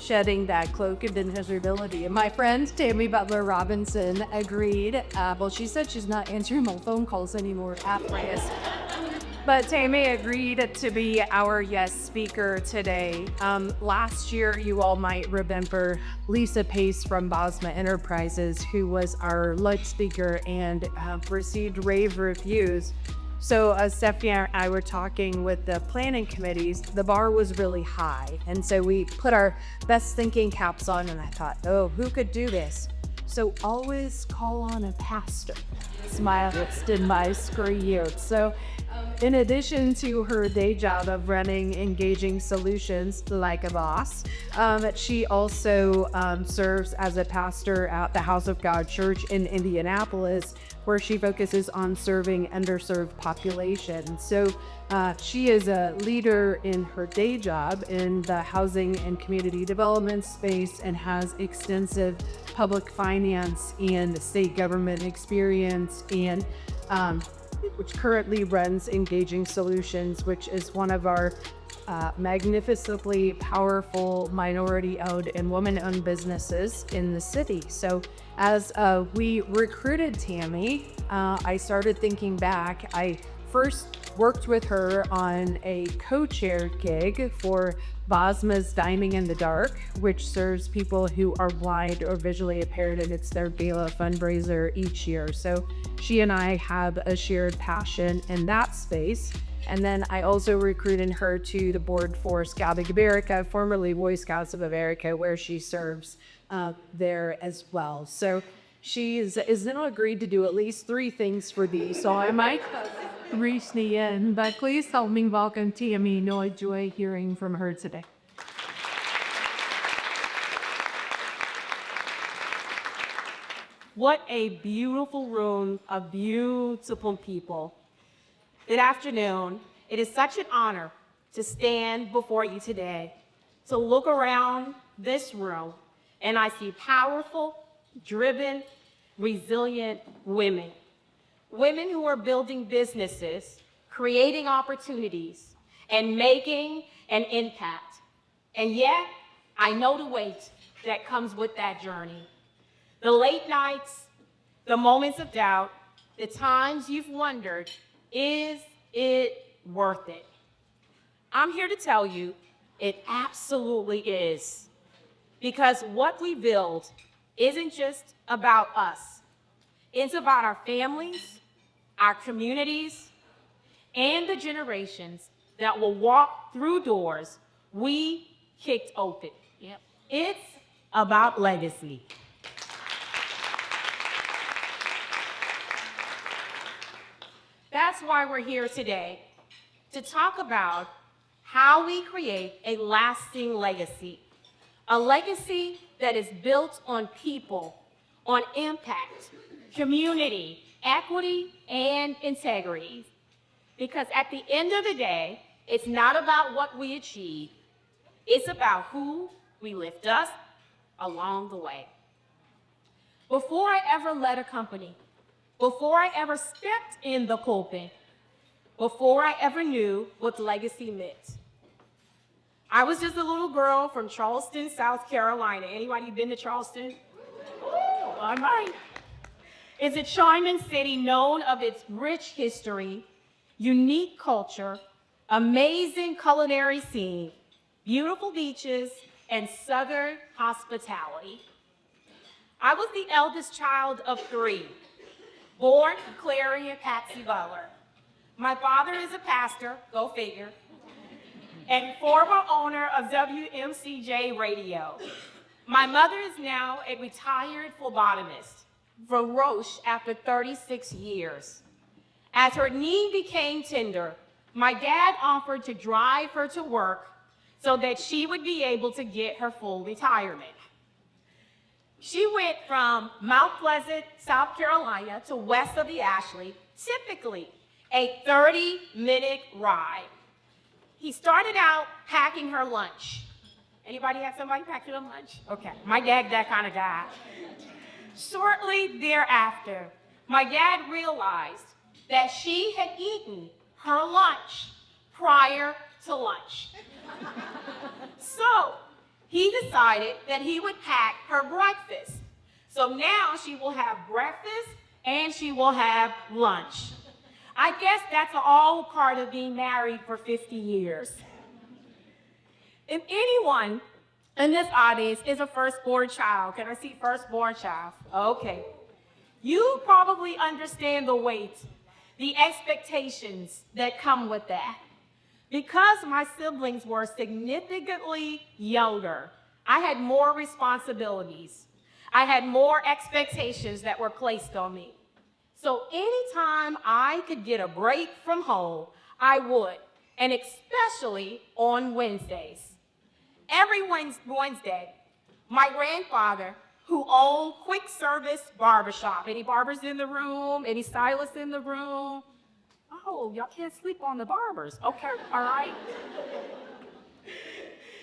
shedding that cloak of invisibility. And my friend, Tammy Butler Robinson, agreed. Well, she said she's not answering my phone calls anymore after this. But Tammy agreed to be our guest speaker today. Last year, you all might remember Lisa Pace from Bosma Enterprises, who was our lunch speaker and received rave reviews. So Stephanie and I were talking with the planning committees. The bar was really high. And so we put our best thinking caps on, and I thought, oh, who could do this? So always call on a pastor. Smiled in my screen. So in addition to her day job of running Engaging Solutions like a boss, she also serves as a pastor at the House of God Church in Indianapolis, where she focuses on serving underserved populations. So she is a leader in her day job in the housing and community development space and has extensive public finance and state government experience, and which currently runs Engaging Solutions, which is one of our magnificently powerful minority-owned and woman-owned businesses in the city. So as we recruited Tammy, I started thinking back. I first worked with her on a co-chaired gig for Bosma's Dining in the Dark, which serves people who are blind or visually impaired, and it's their gala fundraiser each year. So she and I have a shared passion in that space. And then I also recruited her to the board for Scout of America, formerly Boy Scouts of America, where she serves there as well. So she is now agreed to do at least 3 things for these. So I might reach the end, but please help me welcome Tammy. No, I enjoy hearing from her today. What a beautiful room of beautiful people. Good afternoon. It is such an honor to stand before you today, to look around this room, and I see powerful, driven, resilient women. Women who are building businesses, creating opportunities, and making an impact. And yet, I know the weight that comes with that journey. The late nights, the moments of doubt, the times you've wondered, is it worth it? I'm here to tell you, it absolutely is. Because what we build isn't just about us. It's about our families, our communities, and the generations that will walk through doors we kicked open. Yep. It's about legacy. That's why we're here today, to talk about how we create a lasting legacy, a legacy that is built on people, on impact, community, equity, and integrity. Because at the end of the day, it's not about what we achieve, it's about who we lift up along the way. Before I ever led a company, before I ever stepped in the pulpit, before I ever knew what legacy meant, I was just a little girl from Charleston, South Carolina. Anybody been to Charleston? All right. It's a charming city known of its rich history, unique culture, amazing culinary scene, beautiful beaches, and Southern hospitality. I was the eldest child of 3, born Clary and Patsy Butler. My father is a pastor, go figure, and former owner of WMCJ Radio. My mother is now a retired phlebotomist from Roche after 36 years. As her knee became tender, my dad offered to drive her to work so that she would be able to get her full retirement. She went from Mount Pleasant, South Carolina to west of the Ashley, typically a 30-minute ride. He started out packing her lunch. Anybody have somebody pack their lunch? Okay, my dad, that kind of guy. Shortly thereafter, my dad realized that she had eaten her lunch prior to lunch. So he decided that he would pack her breakfast. So now she will have breakfast and she will have lunch. I guess that's all part of being married for 50 years. If anyone in this audience is a firstborn child, can I see firstborn child? Okay. You probably understand the weight, the expectations that come with that. Because my siblings were significantly younger, I had more responsibilities. I had more expectations that were placed on me. So anytime I could get a break from home, I would, and especially on Wednesdays. Every Wednesday, my grandfather, who owned quick service barbershop. Any barbers in the room? Any stylists in the room? Oh, y'all can't sleep on the barbers. Okay, all right.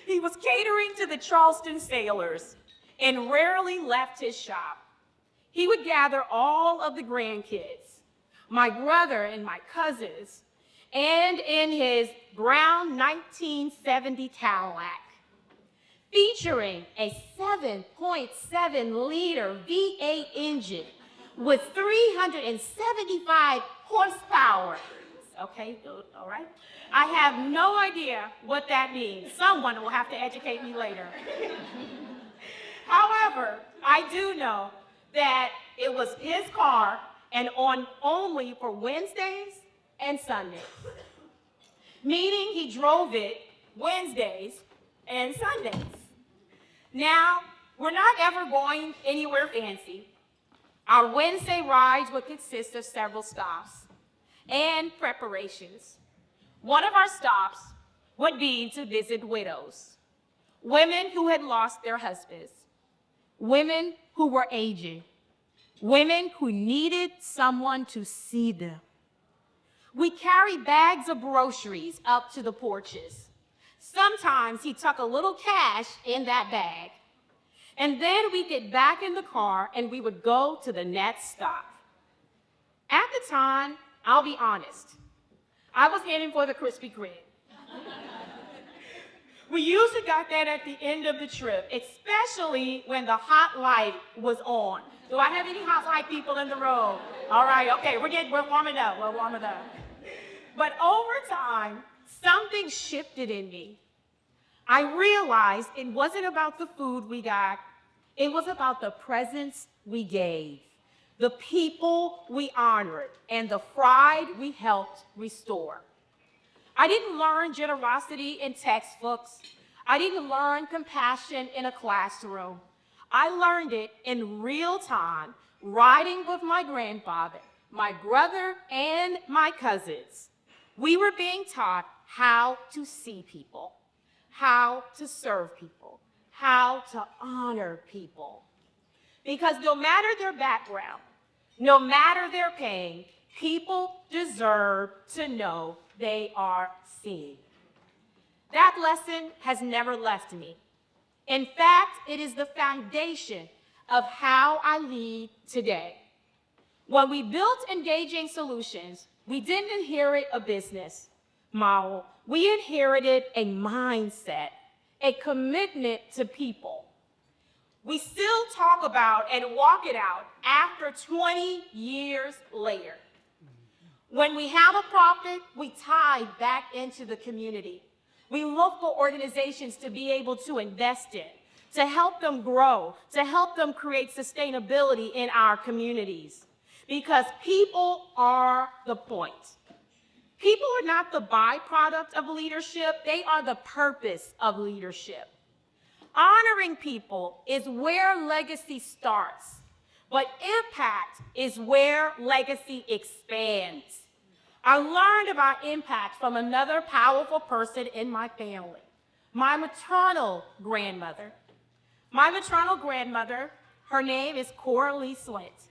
He was catering to the Charleston sailors and rarely left his shop. He would gather all of the grandkids, my brother and my cousins, and in his brown 1970 Cadillac, featuring a 7.7-liter V8 engine with 375 horsepower. Okay, all right. I have no idea what that means. Someone will have to educate me later. However, I do know that it was his car and on only for Wednesdays and Sundays, meaning he drove it Wednesdays and Sundays. Now, we're not ever going anywhere fancy. Our Wednesday rides would consist of several stops and preparations. One of our stops would be to visit widows, women who had lost their husbands, women who were aging, women who needed someone to see them. We carried bags of groceries up to the porches. Sometimes he'd tuck a little cash in that bag. And then we'd get back in the car and we would go to the next stop. At the time, I'll be honest, I was heading for the Krispy Kreme. We usually got that at the end of the trip, especially when the hot light was on. Do I have any hot light people in the room? All right, okay, we're warming up, we're warming up. But over time, something shifted in me. I realized it wasn't about the food we got, it was about the presents we gave, the people we honored, and the pride we helped restore. I didn't learn generosity in textbooks. I didn't learn compassion in a classroom. I learned it in real time, riding with my grandfather, my brother, and my cousins. We were being taught how to see people, how to serve people, how to honor people. Because no matter their background, no matter their pain, people deserve to know they are seen. That lesson has never left me. In fact, it is the foundation of how I lead today. When we built Engaging Solutions, we didn't inherit a business model. We inherited a mindset, a commitment to people. We still talk about and walk it out after 20 years later. When we have a profit, we tie back into the community. We look for organizations to be able to invest in, to help them grow, to help them create sustainability in our communities. Because people are the point. People are not the byproduct of leadership, they are the purpose of leadership. Honoring people is where legacy starts, but impact is where legacy expands. I learned about impact from another powerful person in my family, my maternal grandmother. My maternal grandmother, her name is Coralie Swint.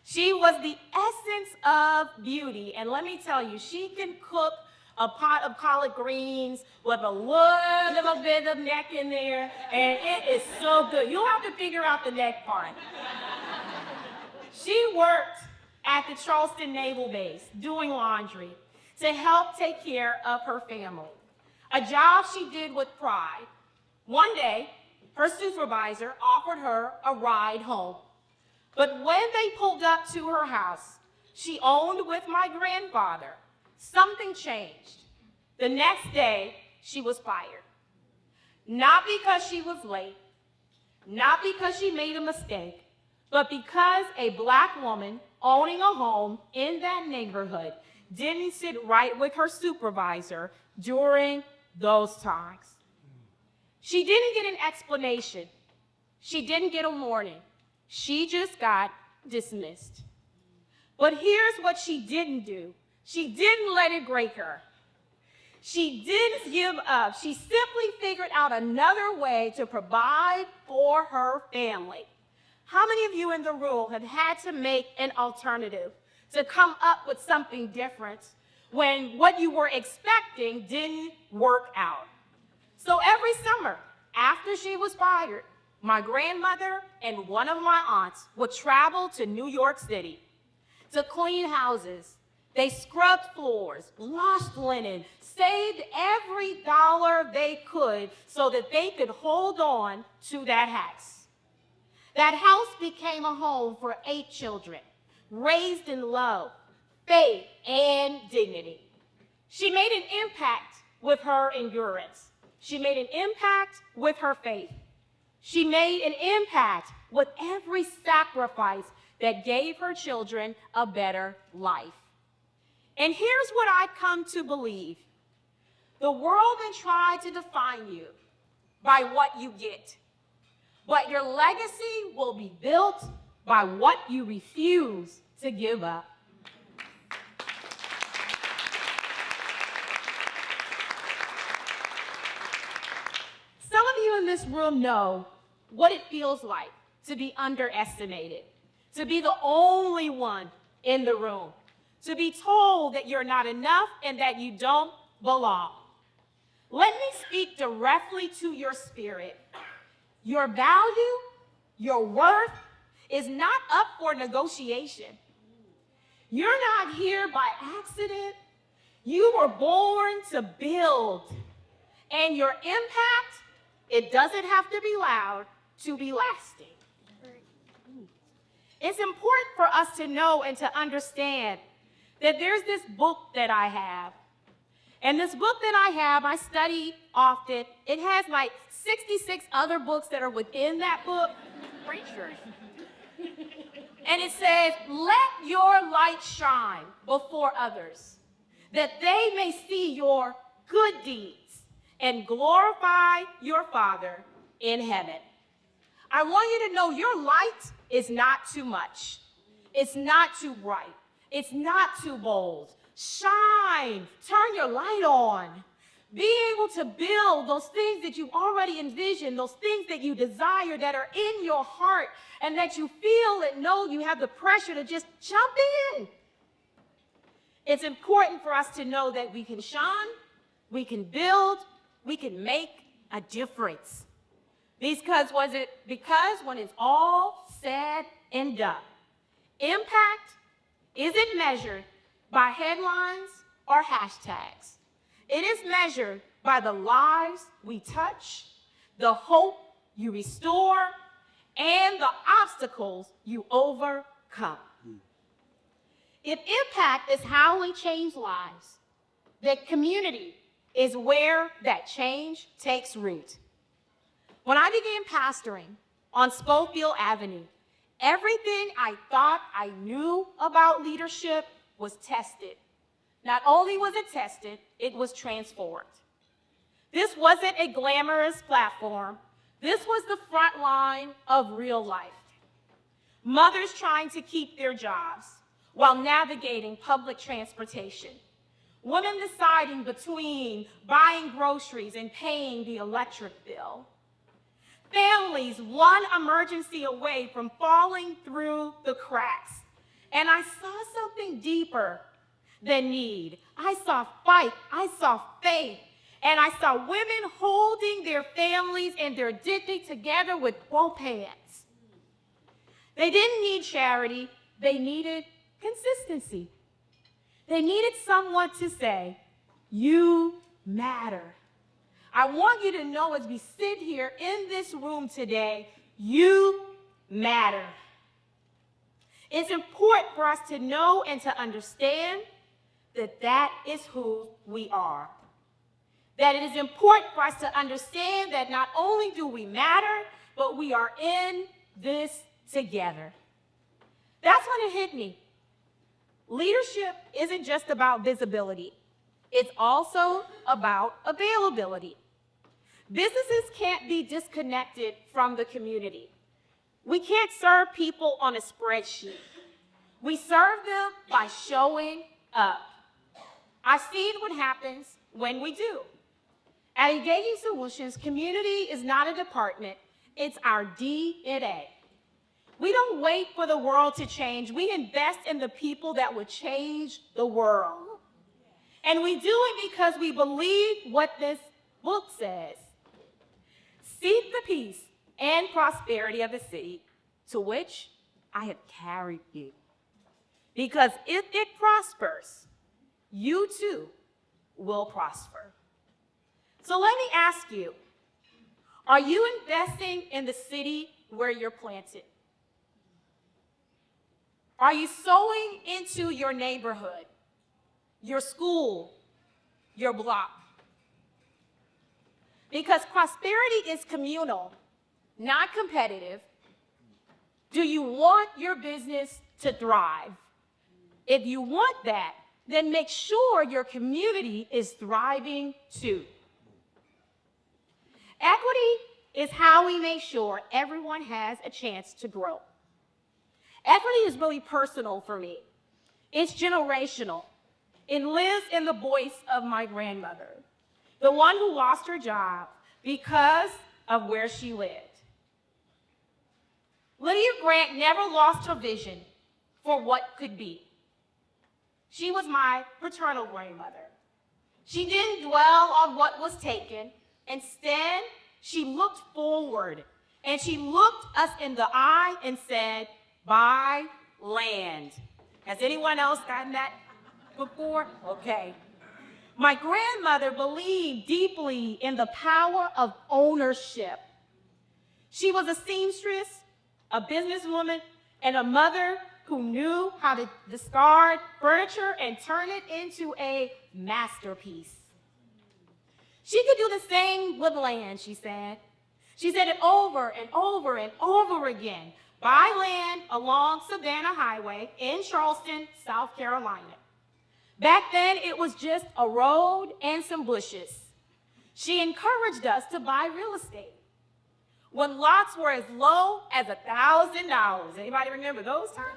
She was the essence of beauty, and let me tell you, she can cook a pot of collard greens with a little bit of neck in there, and it is so good. You'll have to figure out the neck part. She worked at the Charleston Naval Base doing laundry to help take care of her family, a job she did with pride. One day, her supervisor offered her a ride home. But when they pulled up to her house, she owned with my grandfather, something changed. The next day, she was fired. Not because she was late, not because she made a mistake, but because a Black woman owning a home in that neighborhood didn't sit right with her supervisor during those times. She didn't get an explanation. She didn't get a warning. She just got dismissed. But here's what she didn't do. She didn't let it break her. She didn't give up. She simply figured out another way to provide for her family. How many of you in the room have had to make an alternative, to come up with something different when what you were expecting didn't work out? So every summer, after she was fired, my grandmother and one of my aunts would travel to New York City to clean houses. They scrubbed floors, washed linen, saved every dollar they could so that they could hold on to that house. That house became a home for 8 children, raised in love, faith, and dignity. She made an impact with her endurance. She made an impact with her faith. She made an impact with every sacrifice that gave her children a better life. And here's what I've come to believe. The world may try to define you by what you get, but your legacy will be built by what you refuse to give up. Some of you in this room know what it feels like to be underestimated, to be the only one in the room, to be told that you're not enough and that you don't belong. Let me speak directly to your spirit. Your value, your worth is not up for negotiation. You're not here by accident. You were born to build. And your impact, it doesn't have to be loud to be lasting. It's important for us to know and to understand that there's this book that I have. And this book that I have, I study often. It has like 66 other books that are within that book. Pretty sure. And it says, let your light shine before others, that they may see your good deeds and glorify your Father in heaven. I want you to know your light is not too much. It's not too bright. It's not too bold. Shine. Turn your light on. Be able to build those things that you've already envisioned, those things that you desire that are in your heart and that you feel and know you have the pressure to just jump in. It's important for us to know that we can shine, we can build, we can make a difference. Because when it's all said and done, impact isn't measured by headlines or hashtags. It is measured by the lives we touch, the hope you restore, and the obstacles you overcome. If impact is how we change lives, then community is where that change takes root. When I began pastoring on Schofield Avenue, everything I thought I knew about leadership was tested. Not only was it tested, it was transformed. This wasn't a glamorous platform. This was the front line of real life. Mothers trying to keep their jobs while navigating public transportation. Women deciding between buying groceries and paying the electric bill. Families one emergency away from falling through the cracks. And I saw something deeper than need. I saw fight, I saw faith, and I saw women holding their families and their dignity together with both hands. They didn't need charity, they needed consistency. They needed someone to say, you matter. I want you to know as we sit here in this room today, you matter. It's important for us to know and to understand that that is who we are. That it is important for us to understand that not only do we matter, but we are in this together. That's when it hit me. Leadership isn't just about visibility. It's also about availability. Businesses can't be disconnected from the community. We can't serve people on a spreadsheet. We serve them by showing up. I've seen what happens when we do. At Engaging Solutions, community is not a department, it's our DNA. We don't wait for the world to change. We invest in the people that would change the world. And we do it because we believe what this book says. Seek the peace and prosperity of the city to which I have carried you. Because if it prospers, you too will prosper. So let me ask you, are you investing in the city where you're planted? Are you sowing into your neighborhood, your school, your block? Because prosperity is communal, not competitive. Do you want your business to thrive? If you want that, then make sure your community is thriving too. Equity is how we make sure everyone has a chance to grow. Equity is really personal for me. It's generational. It lives in the voice of my grandmother, the one who lost her job because of where she lived. Lydia Grant never lost her vision for what could be. She was my paternal grandmother. She didn't dwell on what was taken. Instead, she looked forward and she looked us in the eye and said, buy land. Has anyone else gotten that before? Okay. My grandmother believed deeply in the power of ownership. She was a seamstress, a businesswoman, and a mother who knew how to discard furniture and turn it into a masterpiece. She could do the same with land, she said. She said it over and over and over again. Buy land along Savannah Highway in Charleston, South Carolina. Back then, it was just a road and some bushes. She encouraged us to buy real estate when lots were as low as $1,000. Anybody remember those times?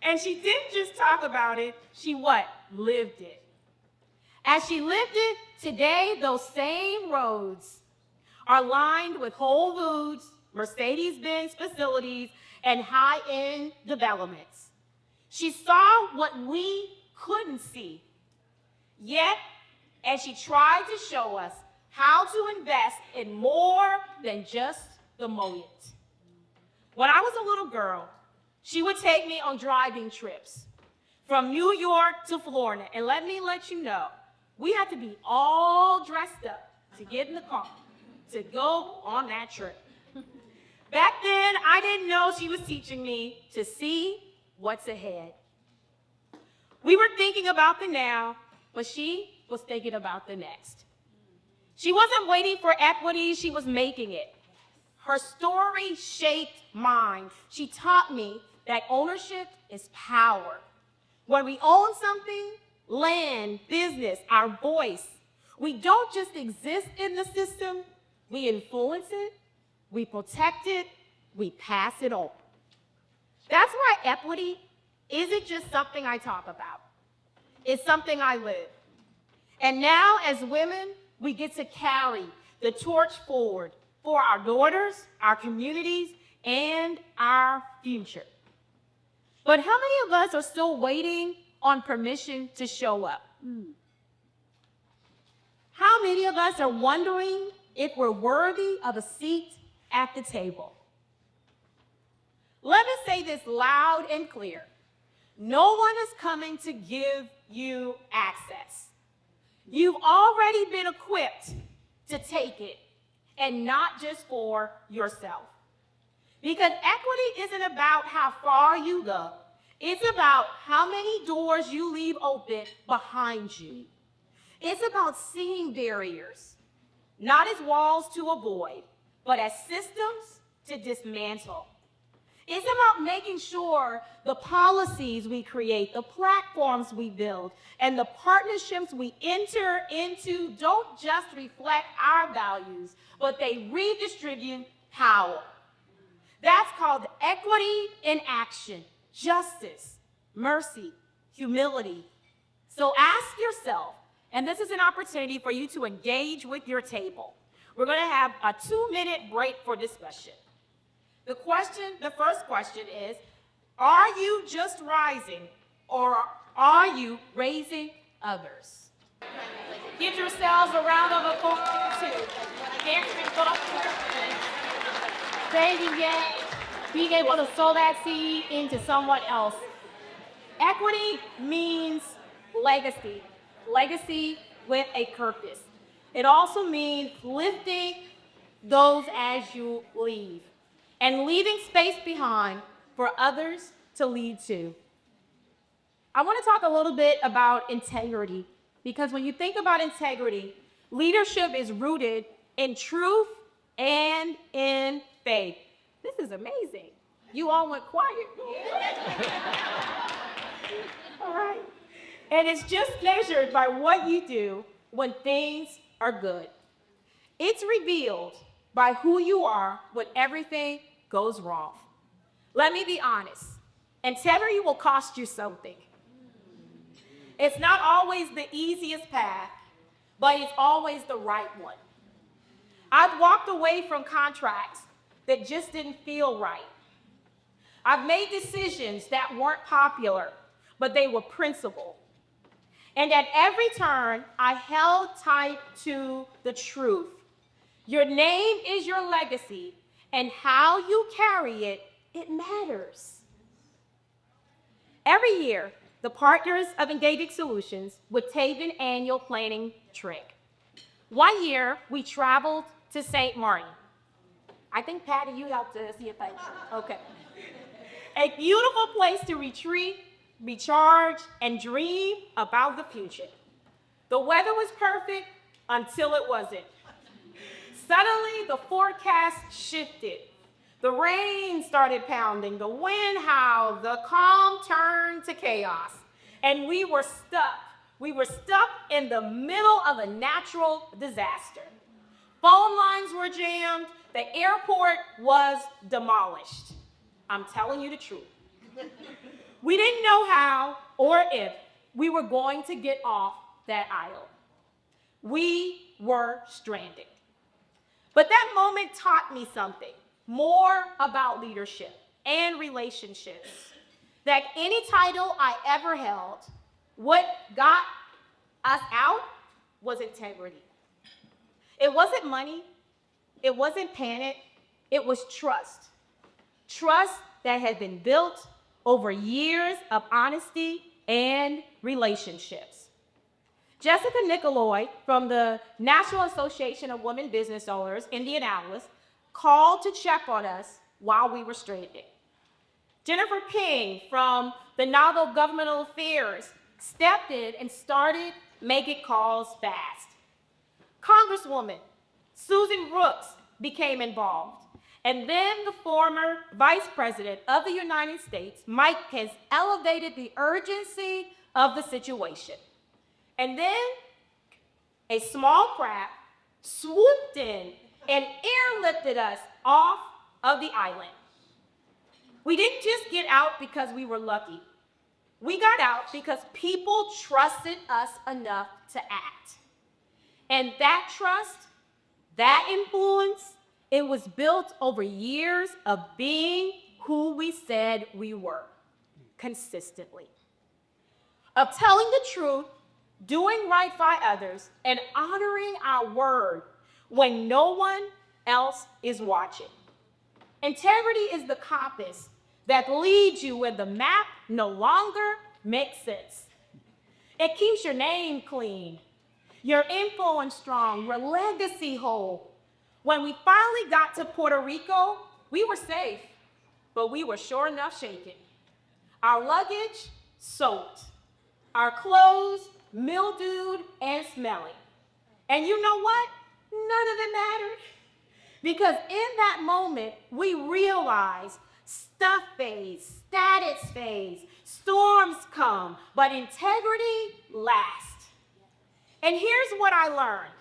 And she didn't just talk about it, she what? Lived it. As she lived it, today those same roads are lined with Whole Foods, Mercedes-Benz facilities, and high-end developments. She saw what we couldn't see. Yet, as she tried to show us how to invest in more than just the moment. When I was a little girl, she would take me on driving trips from New York to Florida. And let you know, we had to be all dressed up to get in the car to go on that trip. Back then, I didn't know she was teaching me to see what's ahead. We were thinking about the now, but she was thinking about the next. She wasn't waiting for equity, she was making it. Her story shaped mine. She taught me that ownership is power. When we own something, land, business, our voice, we don't just exist in the system, we influence it, we protect it, we pass it on. That's why equity isn't just something I talk about. It's something I live. And now as women, we get to carry the torch forward for our daughters, our communities, and our future. But how many of us are still waiting on permission to show up? How many of us are wondering if we're worthy of a seat at the table? Let me say this loud and clear. No one is coming to give you access. You've already been equipped to take it, and not just for yourself. Because equity isn't about how far you go. It's about how many doors you leave open behind you. It's about seeing barriers, not as walls to avoid, but as systems to dismantle. It's about making sure the policies we create, the platforms we build, and the partnerships we enter into don't just reflect our values, but they redistribute power. That's called equity in action, justice, mercy, humility. So ask yourself, and this is an opportunity for you to engage with your table. We're going to have a 2-minute break for discussion. The first question is, are you just rising, or are you raising others? Give yourselves a round of applause too. Being able to sow that seed into someone else. Equity means legacy. Legacy with a purpose. It also means lifting those as you leave and leaving space behind for others to lead to. I want to talk a little bit about integrity, because when you think about integrity, leadership is rooted in truth and in faith. This is amazing. You all went quiet. All right. And it's just measured by what you do when things are good. It's revealed by who you are when everything goes wrong. Let me be honest. Integrity will cost you something. It's not always the easiest path, but it's always the right one. I've walked away from contracts that just didn't feel right. I've made decisions that weren't popular, but they were principled. And at every turn, I held tight to the truth. Your name is your legacy, and how you carry it, it matters. Every year, the partners of Engaging Solutions would take an annual planning trip. One year, we traveled to St. Martin. I think, Patty, you helped us see a picture. Okay. A beautiful place to retreat, recharge, and dream about the future. The weather was perfect until it wasn't. Suddenly, the forecast shifted. The rain started pounding, the wind howled, the calm turned to chaos, and we were stuck. We were stuck in the middle of a natural disaster. Phone lines were jammed, the airport was demolished. I'm telling you the truth. We didn't know how or if we were going to get off that island. We were stranded. But that moment taught me something more about leadership and relationships. That any title I ever held, what got us out was integrity. It wasn't money, it wasn't panic, it was trust. Trust that had been built over years of honesty and relationships. Jessica Nicoloy from the National Association of Women Business Owners, Indianapolis, called to check on us while we were stranded. Jennifer King from the Novel Governmental Affairs stepped in and started making calls fast. Congresswoman Susan Brooks became involved. And then the former Vice President of the United States, Mike Pence, elevated the urgency of the situation. And then a small craft swooped in and airlifted us off of the island. We didn't just get out because we were lucky. We got out because people trusted us enough to act. And that trust, that influence, it was built over years of being who we said we were, consistently. Of telling the truth, doing right by others, and honoring our word when no one else is watching. Integrity is the compass that leads you when the map no longer makes sense. It keeps your name clean. your influence strong, your legacy whole. When we finally got to Puerto Rico, we were safe, but we were sure enough shaken. Our luggage soaked, our clothes mildewed and smelly. And you know what? None of it mattered. Because in that moment, we realized stuff fades, status fades, storms come, but integrity lasts. And here's what I learned.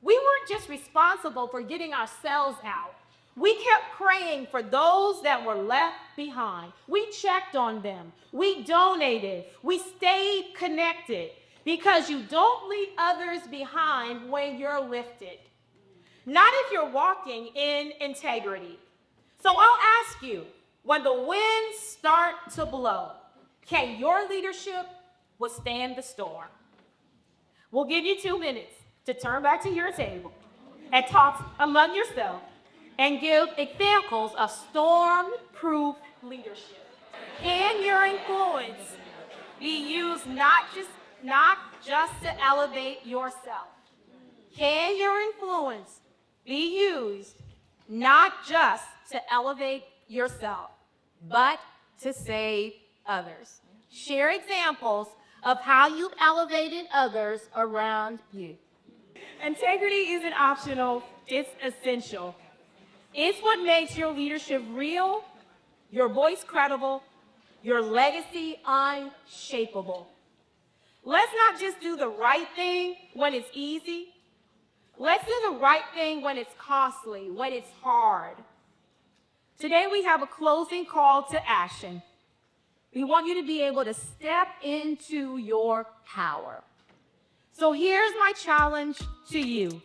We weren't just responsible for getting ourselves out. We kept praying for those that were left behind. We checked on them. We donated. We stayed connected, because you don't leave others behind when you're lifted. Not if you're walking in integrity. So I'll ask you, when the winds start to blow, can your leadership withstand the storm? We'll give you 2 minutes to turn back to your table and talk among yourself and give examples of storm-proof leadership. Can your influence be used not just to elevate yourself? Can your influence be used not just to elevate yourself, but to save others? Share examples of how you've elevated others around you. Integrity isn't optional, it's essential. It's what makes your leadership real, your voice credible, your legacy unshakable. Let's not just do the right thing when it's easy. Let's do the right thing when it's costly, when it's hard. Today we have a closing call to action. We want you to be able to step into your power. So here's my challenge to you.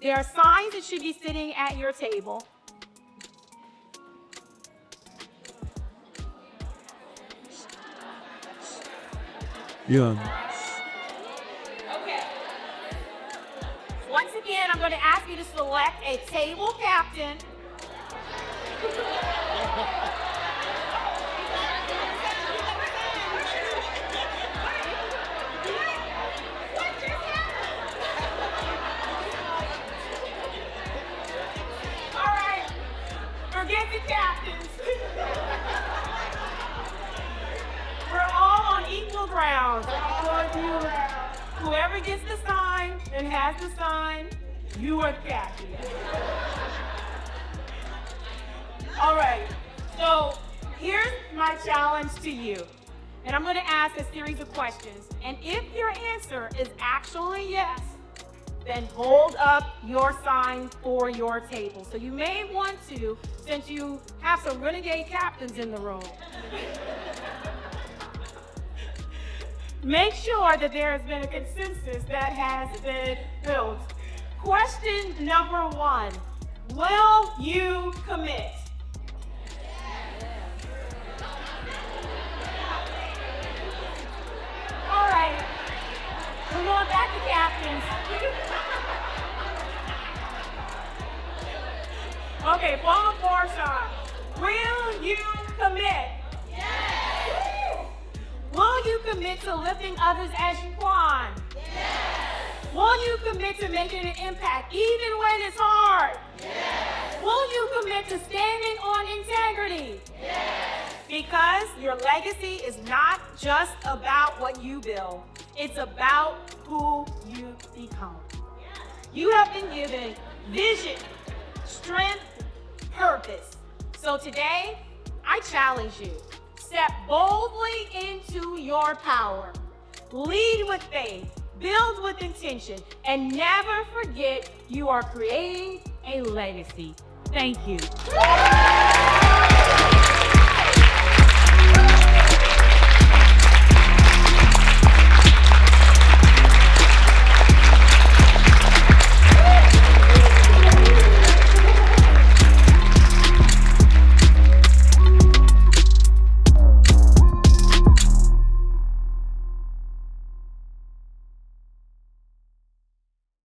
There are signs that should be sitting at your table. Yun. Okay. Once again, I'm going to ask you to select a table captain. All right, forget the captains. We're all on equal ground. Whoever gets the sign and has the sign, you are the captain. All right, so here's my challenge to you. And I'm going to ask a series of questions. And if your answer is actually yes, then hold up your sign for your table. So you may want to, since you have some renegade captains in the room, make sure that there has been a consensus that has been built. Question number 1, will you commit? All right, we're going back to captains. Okay, one more time. Will you commit? Yes. Will you commit to lifting others as you climb? Yes. Will you commit to making an impact even when it's hard? Yes. Will you commit to standing on integrity? Yes. Because your legacy is not just about what you build. It's about who you become. Yes. You have been given vision, strength, purpose. So today, I challenge you. Step boldly into your power. Lead with faith, build with intention, and never forget you are creating a legacy. Thank you.